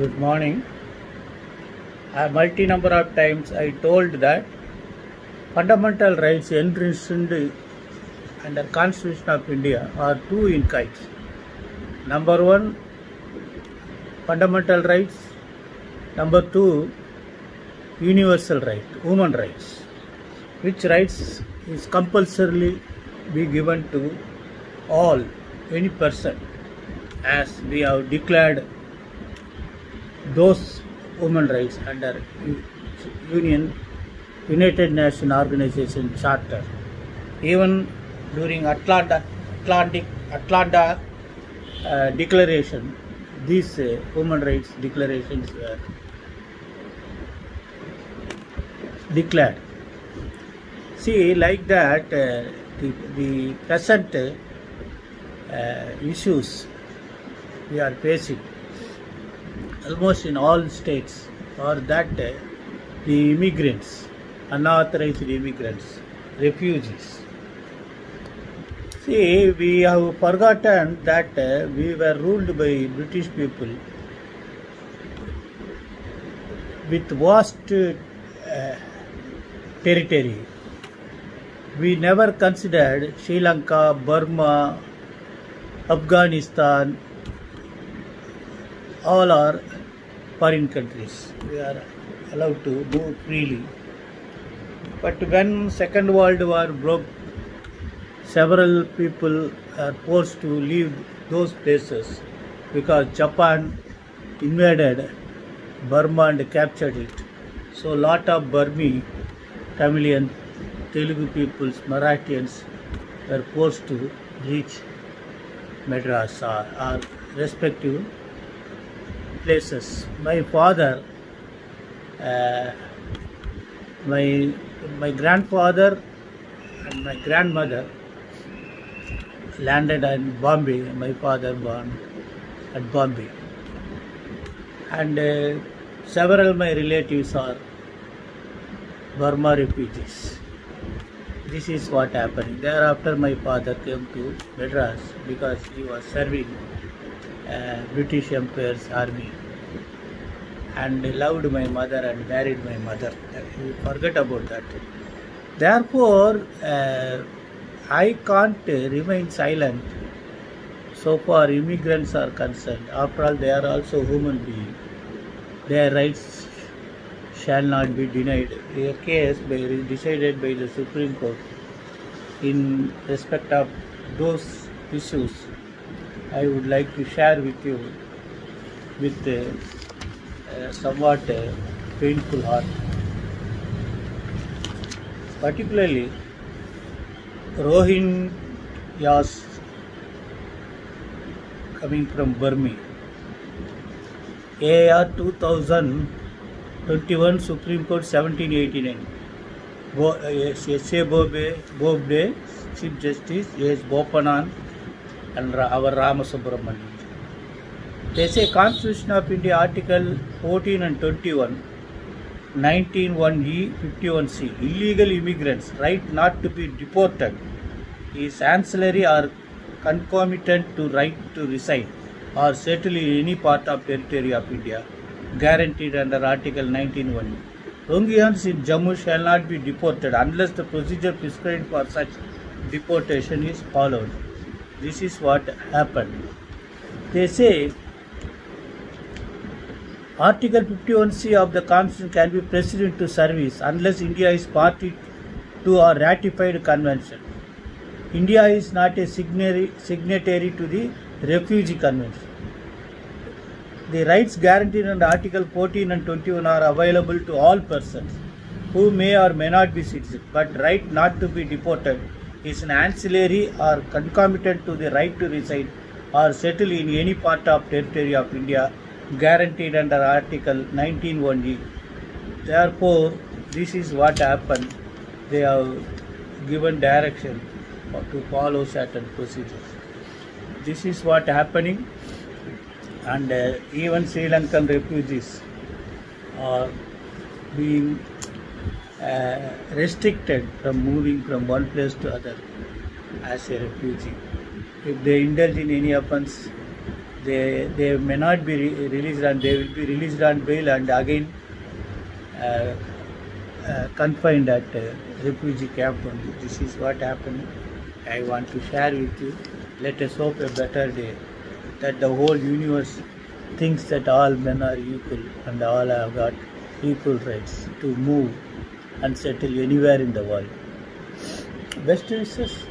Good morning. A multi number of times I told that fundamental rights enshrined under Constitution of India are two in kinds. Number one, fundamental rights. Number two, universal right, human rights. Which rights is compulsorily be given to all, any person, as we have declared those human rights under United Nations Organization Charter. Even during Atlanta Declaration, these human rights declarations were declared. See, like that, the present issues we are facing almost in all states are that the immigrants, unauthorized immigrants, refugees. See, we have forgotten that we were ruled by British people with vast territory. We never considered Sri Lanka, Burma, Afghanistan, all are foreign countries. We are allowed to move freely. But when Second World War broke, several people are forced to leave those places because Japan invaded Burma and captured it. So lot of Burmese, Tamilian, Telugu peoples, Marathians were forced to reach Madras or respective places. My father, my grandfather and my grandmother landed in Bombay. My father born at Bombay, and several my relatives are Burma refugees. This is what happened. Thereafter, my father came to Madras because he was serving British Empire's army and loved my mother and married my mother. You forget about that. Therefore, I can't remain silent so far immigrants are concerned. After all, they are also human beings. Their rights shall not be denied. A case decided by the Supreme Court in respect of those issues, I would like to share with you with somewhat painful heart. Particularly, Rohingyas coming from Burma. AR 2021 Supreme Court 1789. S.A. Bobde, Chief Justice, S. Bopanan, and our Ramasubramanian. They say Constitution of India Article 14 and 21, 19(1)(e), 51(c). Illegal immigrants' right not to be deported is ancillary or concomitant to right to reside or settle in any part of territory of India, guaranteed under Article 19(1). Rohingyans in Jammu shall not be deported unless the procedure prescribed for such deportation is followed. This is what happened. They say Article 51(c) of the Constitution can be pressed into service unless India is party to a ratified convention. India is not a signatory to the Refugee Convention. The rights guaranteed under Article 14 and 21 are available to all persons who may or may not be citizens, but right not to be deported is an ancillary or concomitant to the right to reside or settle in any part of territory of India, guaranteed under Article 19(1)(e). Therefore, this is what happened. They have given direction to follow certain procedures. This is what happening, and even Sri Lankan refugees are being restricted from moving from one place to other as a refugee. If they indulge in any offence, they may not be released, and they will be released on bail and again confined at refugee camp only. This is what happened. I want to share with you. Let us hope a better day, that the whole universe thinks that all men are equal and all have got equal rights to move and settle anywhere in the world. Best wishes.